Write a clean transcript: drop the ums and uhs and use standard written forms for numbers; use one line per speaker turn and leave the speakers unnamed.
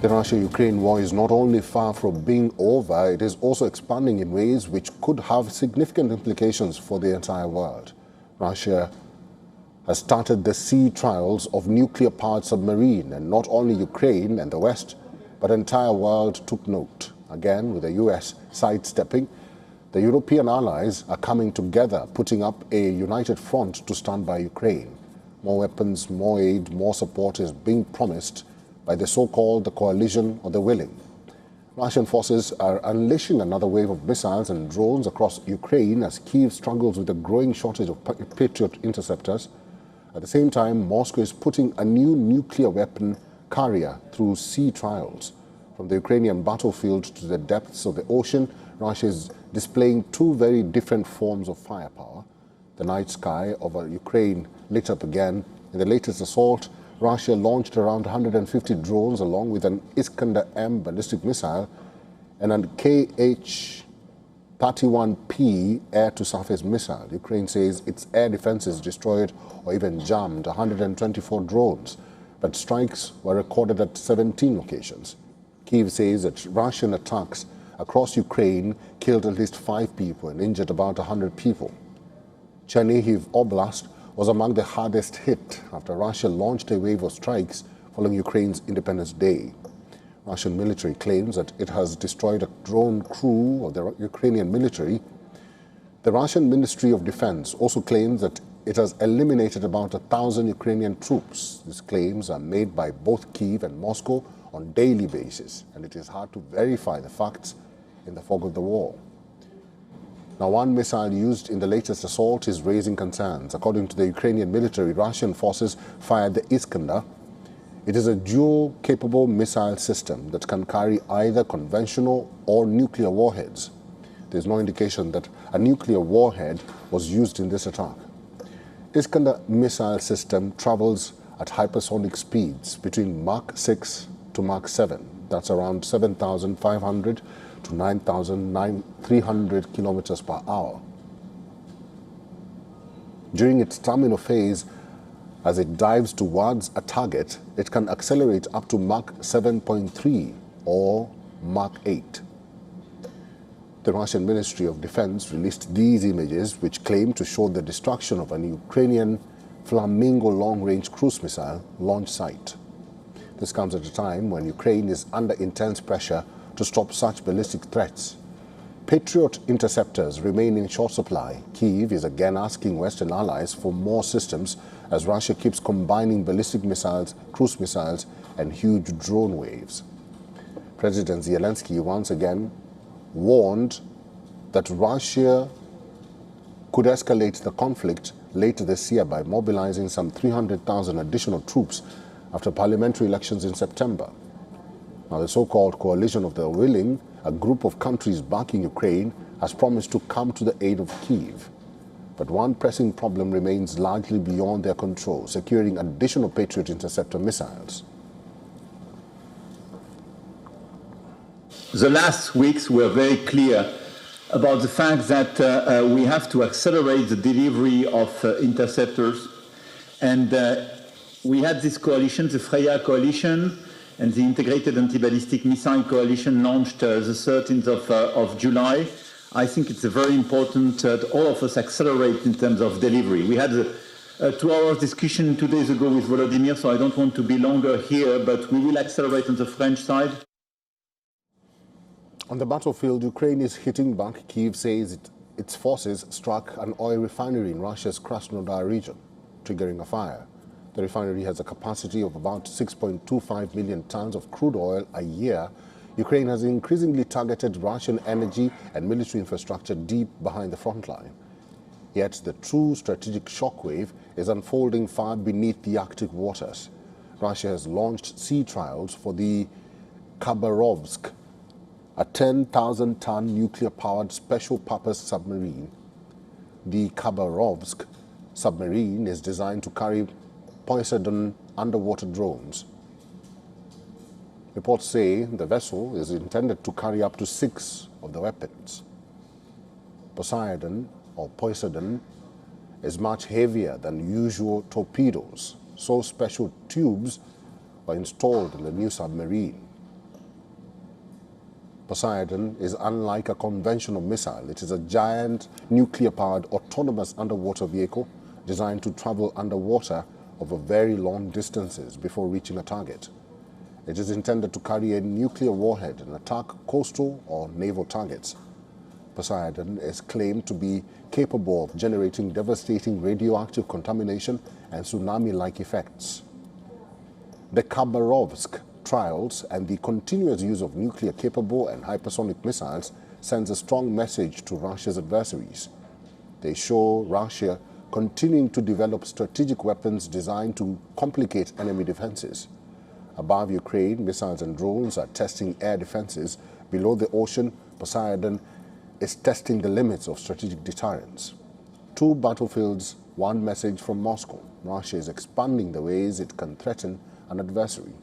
The Russia-Ukraine war is not only far from being over, it is also expanding in ways which could have significant implications for the entire world. Russia has started the sea trials of nuclear-powered submarine, and not only Ukraine and the West, but the entire world took note. Again, with the US sidestepping, the European allies are coming together, putting up a united front to stand by Ukraine. More weapons, more aid, more support is being promised by the so-called coalition of the willing. Russian forces are unleashing another wave of missiles and drones across Ukraine as Kyiv struggles with a growing shortage of Patriot interceptors. At the same time, Moscow is putting a new nuclear weapon carrier through sea trials. From the Ukrainian battlefield to the depths of the ocean, Russia is displaying two very different forms of firepower. The night sky over Ukraine lit up again. In the latest assault, Russia launched around 150 drones along with an Iskander-M ballistic missile and an Kh-31P air-to-surface missile. Ukraine says its air defenses destroyed or even jammed 124 drones, but strikes were recorded at 17 locations. Kyiv says that Russian attacks across Ukraine killed at least 5 people and injured about 100 people. Chernihiv Oblast was among the hardest hit after Russia launched a wave of strikes following Ukraine's Independence Day. Russian military claims that it has destroyed a drone crew of the Ukrainian military. The Russian Ministry of Defense also claims that it has eliminated about 1,000 Ukrainian troops. These claims are made by both Kyiv and Moscow on a daily basis, and it is hard to verify the facts in the fog of the war. Now, one missile used in the latest assault is raising concerns. According to the Ukrainian military, Russian forces fired the Iskander. It is a dual-capable missile system that can carry either conventional or nuclear warheads. There is no indication that a nuclear warhead was used in this attack. Iskander missile system travels at hypersonic speeds between Mach 6 to Mach 7. That's around 7,500 to 9,300 kilometers per hour. During its terminal phase, as it dives towards a target, it can accelerate up to Mach 7.3 or Mach 8. The Russian Ministry of Defense released these images, which claim to show the destruction of an Ukrainian Flamingo long-range cruise missile launch site. This comes at a time when Ukraine is under intense pressure to stop such ballistic threats. Patriot interceptors remain in short supply. Kyiv is again asking Western allies for more systems as Russia keeps combining ballistic missiles, cruise missiles, and huge drone waves. President Zelensky once again warned that Russia could escalate the conflict later this year by mobilizing some 300,000 additional troops after parliamentary elections in September. Now, the so-called coalition of the willing, a group of countries backing Ukraine, has promised to come to the aid of Kyiv. But one pressing problem remains largely beyond their control: securing additional Patriot interceptor missiles.
The last weeks were very clear about the fact that we have to accelerate the delivery of interceptors. And we had this coalition, the Freya coalition, and the Integrated Anti-Ballistic Missile Coalition launched the 13th of July. I think it's very important that all of us accelerate in terms of delivery. We had a 2-hour discussion 2 days ago with Volodymyr, so I don't want to be longer here, but we will accelerate on the French side.
On the battlefield, Ukraine is hitting back. Kyiv says its forces struck an oil refinery in Russia's Krasnodar region, triggering a fire. The refinery has a capacity of about 6.25 million tons of crude oil a year. Ukraine has increasingly targeted Russian energy and military infrastructure deep behind the front line. Yet the true strategic shockwave is unfolding far beneath the Arctic waters. Russia has launched sea trials for the Khabarovsk, a 10,000-ton nuclear-powered special-purpose submarine. The Khabarovsk submarine is designed to carry Poseidon underwater drones. Reports say the vessel is intended to carry up to 6 of the weapons. Poseidon is much heavier than usual torpedoes, so special tubes were installed in the new submarine. Poseidon is unlike a conventional missile. It is a giant nuclear-powered autonomous underwater vehicle designed to travel underwater over very long distances before reaching a target. It is intended to carry a nuclear warhead and attack coastal or naval targets. Poseidon is claimed to be capable of generating devastating radioactive contamination and tsunami-like effects. The Khabarovsk trials and the continuous use of nuclear-capable and hypersonic missiles sends a strong message to Russia's adversaries. They show Russia continuing to develop strategic weapons designed to complicate enemy defenses. Above Ukraine, missiles and drones are testing air defenses. Below the ocean, Poseidon is testing the limits of strategic deterrence. Two battlefields, one message from Moscow. Russia is expanding the ways it can threaten an adversary.